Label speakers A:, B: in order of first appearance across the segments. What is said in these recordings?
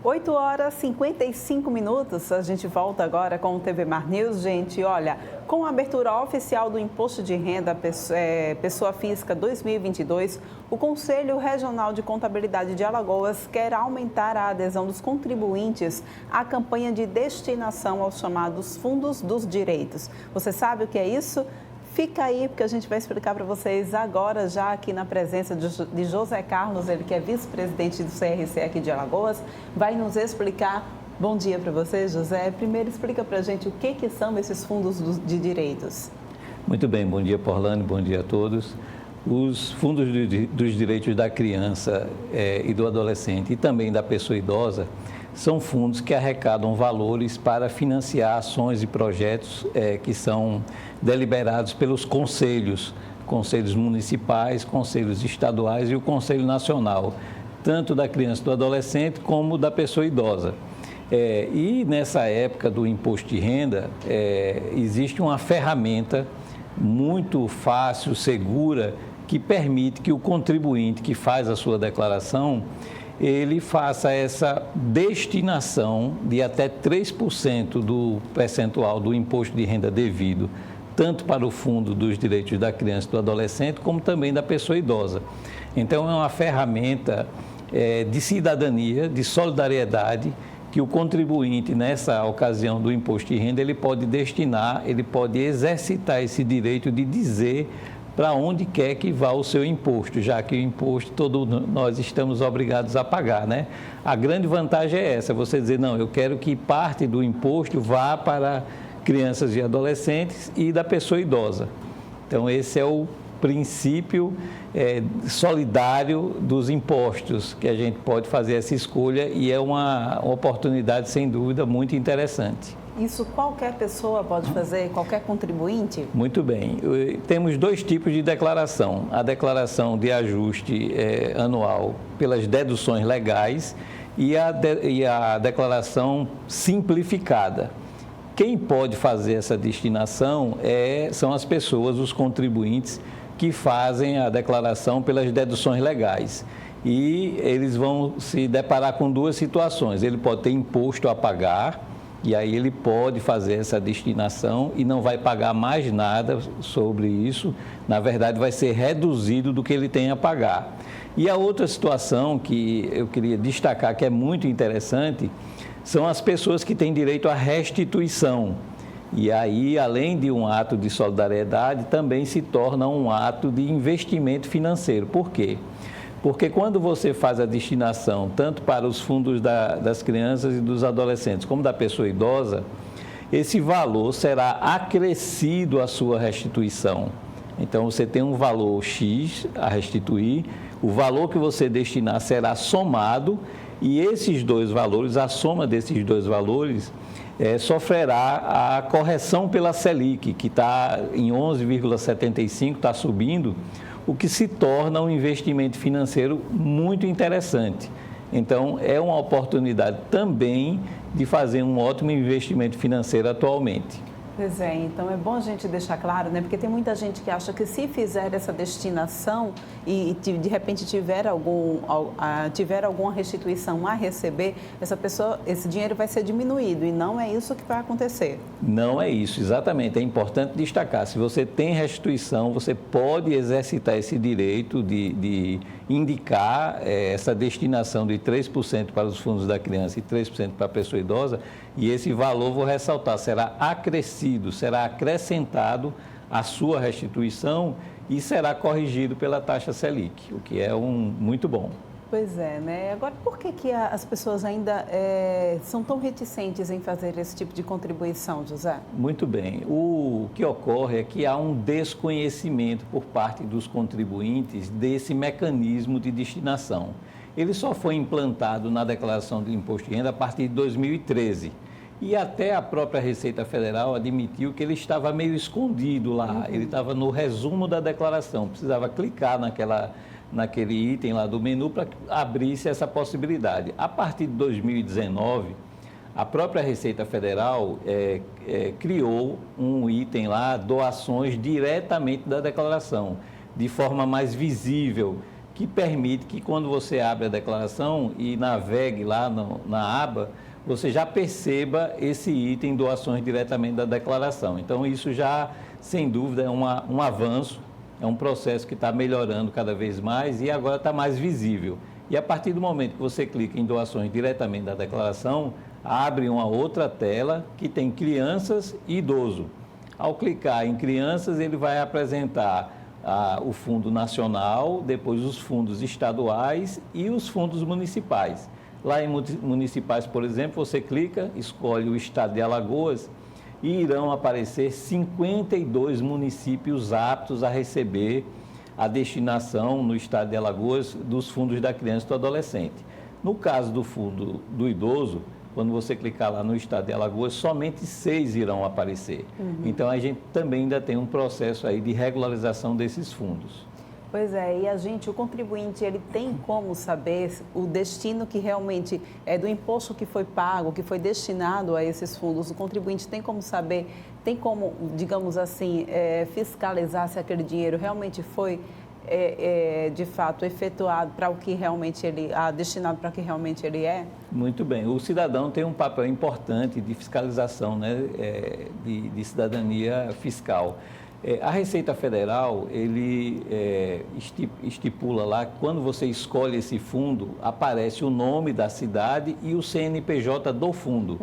A: 8 horas e 55 minutos, a gente volta agora com o TV Mar News. Gente, olha, com a abertura oficial do Imposto de Renda Pessoa Física 2022, o Conselho Regional de Contabilidade de Alagoas quer aumentar a adesão dos contribuintes à campanha de destinação aos chamados Fundos dos Direitos. Você sabe o que é isso? Fica aí, porque a gente vai explicar para vocês agora, já aqui na presença de José Carlos, ele que é vice-presidente do CRC aqui de Alagoas, vai nos explicar. Bom dia para você, José. Primeiro, explica para a gente o que são esses fundos de direitos.
B: Muito bem, bom dia, Porlane, bom dia a todos. Os fundos dos direitos da criança e do adolescente e também da pessoa idosa são fundos que arrecadam valores para financiar ações e projetos que são deliberados pelos conselhos municipais, conselhos estaduais e o Conselho Nacional, tanto da criança e do adolescente como da pessoa idosa. E nessa época do imposto de renda, existe uma ferramenta muito fácil, segura, que permite que o contribuinte que faz a sua declaração ele faça essa destinação de até 3% do percentual do imposto de renda devido, tanto para o Fundo dos Direitos da Criança e do Adolescente, como também da pessoa idosa. Então, é uma ferramenta de cidadania, de solidariedade, que o contribuinte, nessa ocasião do imposto de renda, ele pode destinar, ele pode exercitar esse direito de dizer para onde quer que vá o seu imposto, já que o imposto todos nós estamos obrigados a pagar, né? A grande vantagem é essa, você dizer, não, eu quero que parte do imposto vá para crianças e adolescentes e da pessoa idosa. Então, esse é o princípio solidário dos impostos, que a gente pode fazer essa escolha e é uma oportunidade, sem dúvida, muito interessante.
A: Isso qualquer pessoa pode fazer, qualquer contribuinte?
B: Muito bem. Temos dois tipos de declaração. A declaração de ajuste anual pelas deduções legais e a declaração simplificada. Quem pode fazer essa destinação são as pessoas, os contribuintes, que fazem a declaração pelas deduções legais. E eles vão se deparar com duas situações. Ele pode ter imposto a pagar, e aí ele pode fazer essa destinação e não vai pagar mais nada sobre isso. Na verdade, vai ser reduzido do que ele tem a pagar. E a outra situação que eu queria destacar, que é muito interessante, são as pessoas que têm direito à restituição. E aí, além de um ato de solidariedade, também se torna um ato de investimento financeiro. Por quê? Porque quando você faz a destinação, tanto para os fundos das crianças e dos adolescentes, como da pessoa idosa, esse valor será acrescido à sua restituição. Então, você tem um valor X a restituir, o valor que você destinar será somado e esses dois valores, a soma desses dois valores, sofrerá a correção pela Selic, que está em 11,75, está subindo, o que se torna um investimento financeiro muito interessante. Então, é uma oportunidade também de fazer um ótimo investimento financeiro atualmente.
A: Pois é, então é bom a gente deixar claro, né? Porque tem muita gente que acha que se fizer essa destinação e de repente tiver alguma restituição a receber, esse dinheiro vai ser diminuído e não é isso que vai acontecer.
B: Não é isso, exatamente. É importante destacar, se você tem restituição, você pode exercitar esse direito de indicar essa destinação de 3% para os fundos da criança e 3% para a pessoa idosa, e esse valor, vou ressaltar, será acrescido, será acrescentado à sua restituição e será corrigido pela taxa Selic, o que é muito bom.
A: Pois é, né? Agora, por que as pessoas ainda são tão reticentes em fazer esse tipo de contribuição, José?
B: Muito bem. O que ocorre é que há um desconhecimento por parte dos contribuintes desse mecanismo de destinação. Ele só foi implantado na declaração do imposto de renda a partir de 2013. E até a própria Receita Federal admitiu que ele estava meio escondido lá, ele estava no resumo da declaração, precisava clicar naquele item lá do menu para abrir-se essa possibilidade. A partir de 2019, a própria Receita Federal criou um item lá, doações diretamente da declaração, de forma mais visível, que permite que quando você abre a declaração e navegue lá na aba, você já perceba esse item doações diretamente da declaração. Então, isso já, sem dúvida, é um avanço, é um processo que está melhorando cada vez mais e agora está mais visível. E a partir do momento que você clica em doações diretamente da declaração, abre uma outra tela que tem crianças e idoso. Ao clicar em crianças, ele vai apresentar o Fundo Nacional, depois os fundos estaduais e os fundos municipais. Lá em municipais, por exemplo, você clica, escolhe o estado de Alagoas e irão aparecer 52 municípios aptos a receber a destinação no estado de Alagoas dos fundos da criança e do adolescente. No caso do fundo do idoso, quando você clicar lá no estado de Alagoas, somente 6 irão aparecer. Então, a gente também ainda tem um processo aí de regularização desses fundos.
A: Pois é, e o contribuinte, ele tem como saber o destino que realmente é do imposto que foi pago, que foi destinado a esses fundos? O contribuinte tem como saber, tem como, digamos assim, fiscalizar se aquele dinheiro realmente foi, de fato, efetuado para o que realmente destinado para o que realmente ele é?
B: Muito bem. O cidadão tem um papel importante de fiscalização, né, de cidadania fiscal. A Receita Federal, ele estipula lá que quando você escolhe esse fundo, aparece o nome da cidade e o CNPJ do fundo.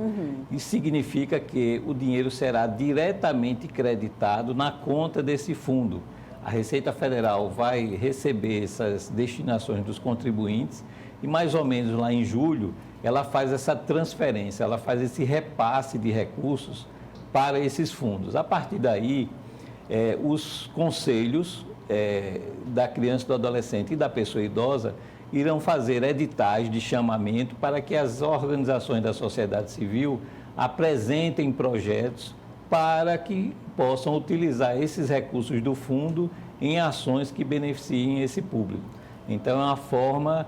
B: Isso significa que o dinheiro será diretamente creditado na conta desse fundo. A Receita Federal vai receber essas destinações dos contribuintes e mais ou menos lá em julho, ela faz essa transferência, ela faz esse repasse de recursos para esses fundos. A partir daí, os conselhos da criança, do adolescente e da pessoa idosa irão fazer editais de chamamento para que as organizações da sociedade civil apresentem projetos para que possam utilizar esses recursos do fundo em ações que beneficiem esse público. Então, é uma forma,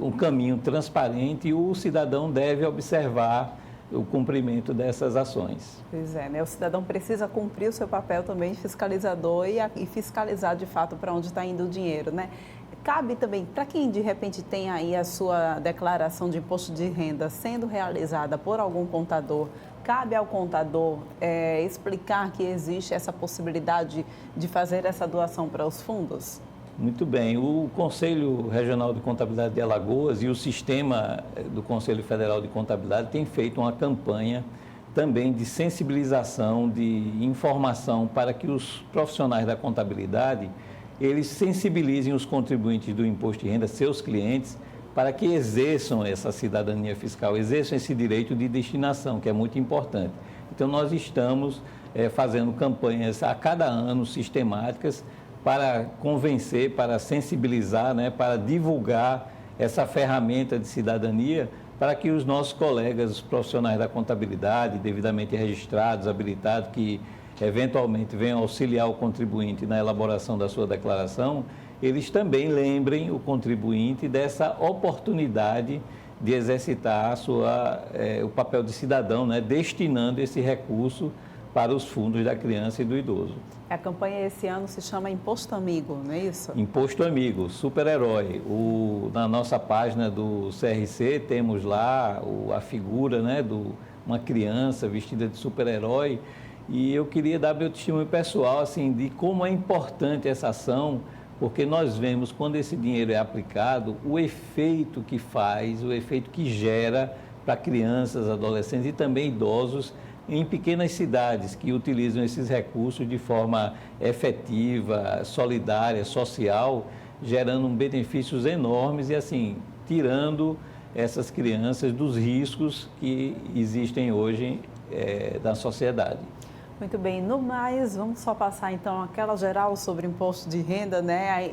B: um caminho transparente e o cidadão deve observar o cumprimento dessas ações.
A: Pois é, né? O cidadão precisa cumprir o seu papel também de fiscalizador e fiscalizar de fato para onde está indo o dinheiro, né? Cabe também, para quem de repente tem aí a sua declaração de imposto de renda sendo realizada por algum contador, cabe ao contador explicar que existe essa possibilidade de fazer essa doação para os fundos?
B: Muito bem. O Conselho Regional de Contabilidade de Alagoas e o sistema do Conselho Federal de Contabilidade têm feito uma campanha também de sensibilização, de informação para que os profissionais da contabilidade, eles sensibilizem os contribuintes do imposto de renda, seus clientes, para que exerçam essa cidadania fiscal, exerçam esse direito de destinação, que é muito importante. Então, nós estamos fazendo campanhas a cada ano sistemáticas para convencer, para sensibilizar, né, para divulgar essa ferramenta de cidadania para que os nossos colegas, os profissionais da contabilidade, devidamente registrados, habilitados, que eventualmente venham auxiliar o contribuinte na elaboração da sua declaração, eles também lembrem o contribuinte dessa oportunidade de exercitar o papel de cidadão, né, destinando esse recurso para os fundos da criança e do idoso.
A: A campanha esse ano se chama Imposto Amigo, não é isso?
B: Imposto Amigo, super-herói. Na nossa página do CRC temos lá a figura, né, uma criança vestida de super-herói. E eu queria dar meu testemunho pessoal assim, de como é importante essa ação, porque nós vemos quando esse dinheiro é aplicado, o efeito que faz, o efeito que gera para crianças, adolescentes e também idosos em pequenas cidades que utilizam esses recursos de forma efetiva, solidária, social, gerando benefícios enormes e assim, tirando essas crianças dos riscos que existem hoje na sociedade.
A: Muito bem, no mais, vamos só passar então aquela geral sobre imposto de renda, né?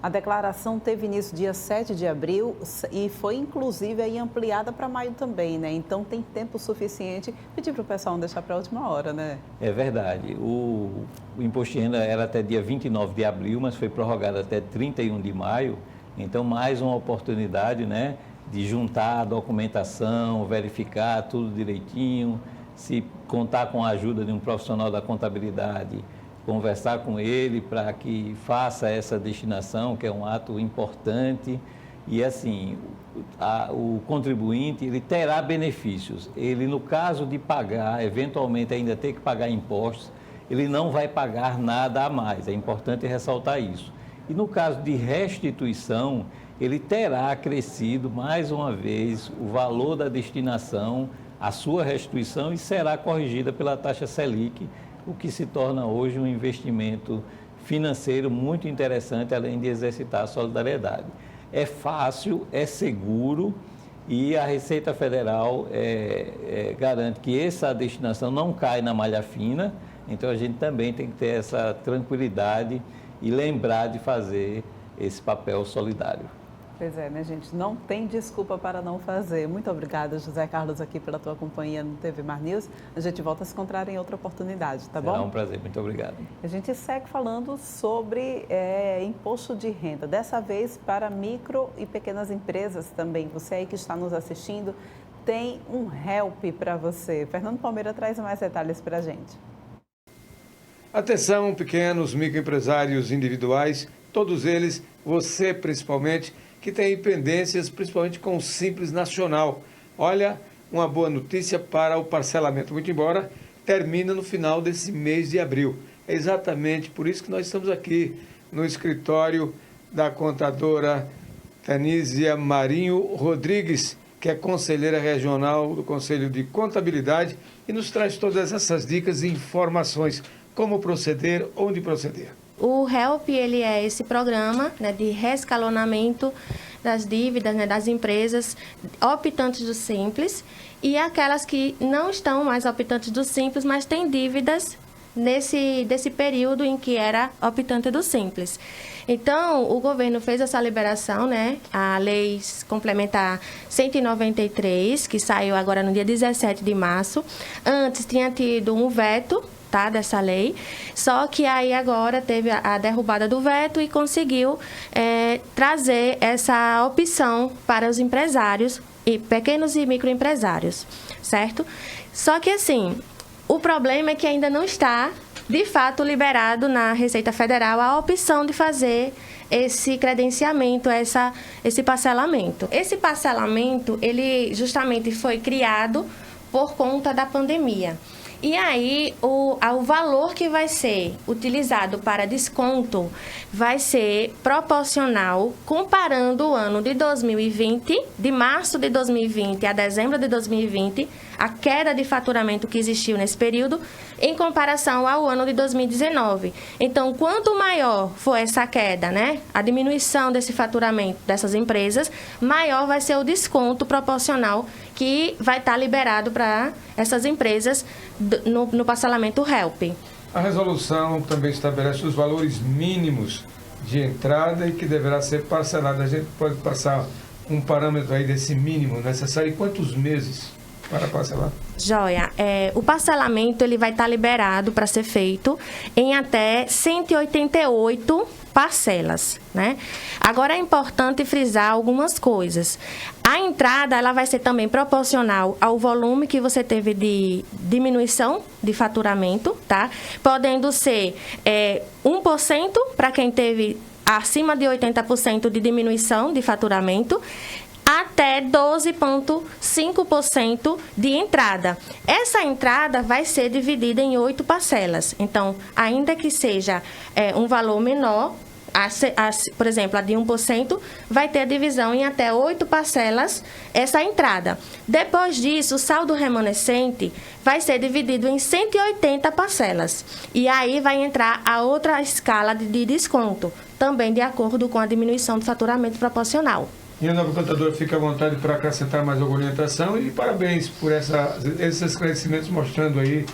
A: A declaração teve início dia 7 de abril e foi inclusive aí ampliada para maio também, né? Então tem tempo suficiente. Pedir para o pessoal não deixar para a última hora, né?
B: É verdade. O imposto de renda era até dia 29 de abril, mas foi prorrogado até 31 de maio. Então, mais uma oportunidade, né, de juntar a documentação, verificar tudo direitinho. Se contar com a ajuda de um profissional da contabilidade, conversar com ele para que faça essa destinação, que é um ato importante. E assim, o contribuinte ele terá benefícios. Ele, no caso de pagar, eventualmente ainda ter que pagar impostos, ele não vai pagar nada a mais. É importante ressaltar isso. E no caso de restituição, ele terá acrescido mais uma vez o valor da destinação, a sua restituição, e será corrigida pela taxa Selic, o que se torna hoje um investimento financeiro muito interessante, além de exercitar a solidariedade. É fácil, é seguro e a Receita Federal garante que essa destinação não cai na malha fina, então a gente também tem que ter essa tranquilidade e lembrar de fazer esse papel solidário.
A: Pois é, né, gente? Não tem desculpa para não fazer. Muito obrigada, José Carlos, aqui pela tua companhia no TV Mar News. A gente volta a se encontrar em outra oportunidade, tá bom?
B: Será um prazer, muito obrigado.
A: A gente segue falando sobre imposto de renda, dessa vez para micro e pequenas empresas também. Você aí que está nos assistindo, tem um help para você. Fernando Palmeira traz mais detalhes para a gente.
C: Atenção, pequenos microempresários individuais, todos eles, você principalmente, que tem pendências, principalmente com o Simples Nacional. Olha, uma boa notícia para o parcelamento, muito embora termina no final desse mês de abril. É exatamente por isso que nós estamos aqui no escritório da contadora Tanísia Marinho Rodrigues, que é conselheira regional do Conselho de Contabilidade e nos traz todas essas dicas e informações, como proceder, onde proceder.
D: O HELP, ele é esse programa, né, de reescalonamento das dívidas, né, das empresas optantes do Simples e aquelas que não estão mais optantes do Simples, mas têm dívidas desse período em que era optante do Simples. Então, o governo fez essa liberação, né, a Lei Complementar 193, que saiu agora no dia 17 de março. Antes tinha tido um veto, tá, dessa lei, só que aí agora teve a derrubada do veto e conseguiu trazer essa opção para os empresários, e pequenos e microempresários, certo? Só que assim, o problema é que ainda não está, de fato, liberado na Receita Federal a opção de fazer esse credenciamento, esse parcelamento. Esse parcelamento, ele justamente foi criado por conta da pandemia. E aí, o valor que vai ser utilizado para desconto vai ser proporcional, comparando o ano de 2020, de março de 2020 a dezembro de 2020, a queda de faturamento que existiu nesse período, em comparação ao ano de 2019. Então, quanto maior for essa queda, né, a diminuição desse faturamento dessas empresas, maior vai ser o desconto proporcional que vai estar liberado para essas empresas no parcelamento HELP.
C: A resolução também estabelece os valores mínimos de entrada e que deverá ser parcelado. A gente pode passar um parâmetro aí desse mínimo necessário. E quantos meses para parcelar?
D: Joia, o parcelamento ele vai estar liberado para ser feito em até 188 parcelas, né? Agora é importante frisar algumas coisas. A entrada ela vai ser também proporcional ao volume que você teve de diminuição de faturamento, tá? Podendo ser 1% para quem teve acima de 80% de diminuição de faturamento, até 12,5% de entrada. Essa entrada vai ser dividida em 8 parcelas. Então, ainda que seja um valor menor, por exemplo, a de 1%, vai ter a divisão em até 8 parcelas essa entrada. Depois disso, o saldo remanescente vai ser dividido em 180 parcelas. E aí vai entrar a outra escala de desconto, também de acordo com a diminuição do faturamento proporcional.
C: E a nova contadora fica à vontade para acrescentar mais alguma orientação e parabéns por esses esclarecimentos mostrando aí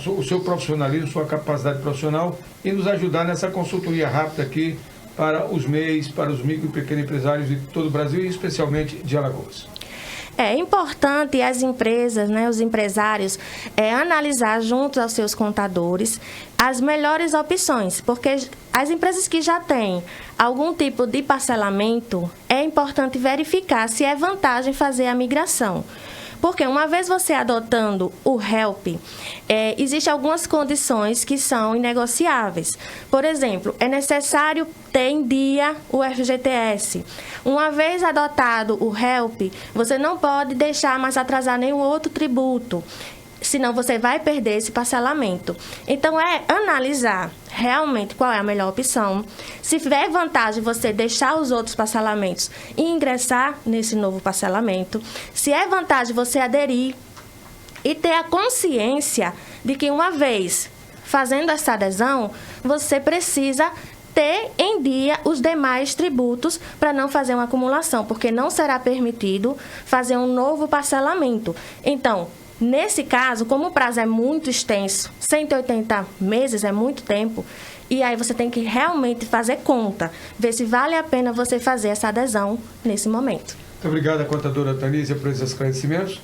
C: o seu profissionalismo, sua capacidade profissional e nos ajudar nessa consultoria rápida aqui para os MEIs, para os micro e pequenos empresários de todo o Brasil e especialmente de Alagoas.
D: É importante as empresas, né, os empresários, analisar junto aos seus contadores as melhores opções, porque as empresas que já têm algum tipo de parcelamento, é importante verificar se é vantagem fazer a migração. Porque uma vez você adotando o HELP, existem algumas condições que são inegociáveis. Por exemplo, é necessário ter em dia o FGTS. Uma vez adotado o HELP, você não pode deixar mais atrasar nenhum outro tributo, senão você vai perder esse parcelamento. Então, é analisar realmente qual é a melhor opção. Se tiver vantagem você deixar os outros parcelamentos e ingressar nesse novo parcelamento. Se é vantagem você aderir e ter a consciência de que uma vez fazendo essa adesão, você precisa ter em dia os demais tributos para não fazer uma acumulação, porque não será permitido fazer um novo parcelamento. Então, nesse caso, como o prazo é muito extenso, 180 meses é muito tempo, e aí você tem que realmente fazer conta, ver se vale a pena você fazer essa adesão nesse momento.
C: Muito obrigado, contadora Tanísia, por esses esclarecimentos.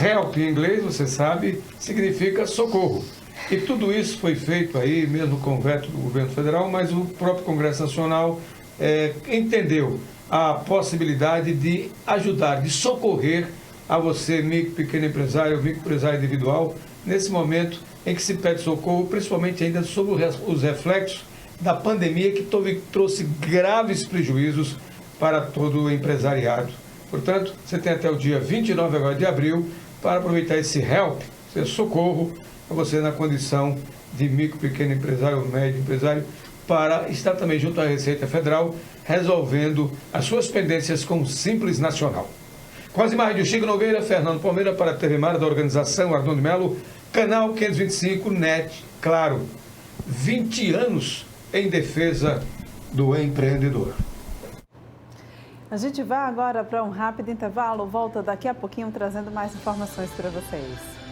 C: HELP em inglês, você sabe, significa socorro. E tudo isso foi feito aí, mesmo com o veto do governo federal, mas o próprio Congresso Nacional entendeu a possibilidade de ajudar, de socorrer a você, micro, pequeno empresário, microempresário individual, nesse momento em que se pede socorro, principalmente ainda sobre os reflexos da pandemia que trouxe graves prejuízos para todo o empresariado. Portanto, você tem até o dia 29 agora de abril para aproveitar esse HELP, esse socorro, para você na condição de micro, pequeno empresário ou médio empresário, para estar também junto à Receita Federal, resolvendo as suas pendências com o Simples Nacional. Com as imagens de Chico Nogueira, Fernando Palmeira para a TV Mar da organização Arnon de Melo, canal 525 NET, claro, 20 anos em defesa do empreendedor.
A: A gente vai agora para um rápido intervalo, volta daqui a pouquinho trazendo mais informações para vocês.